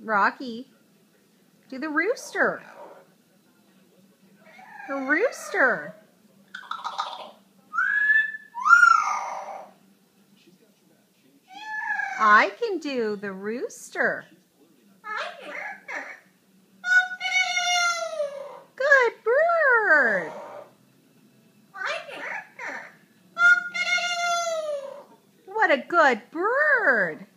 Rocky, do the rooster. The rooster. I can do the rooster. Good bird. What a good bird.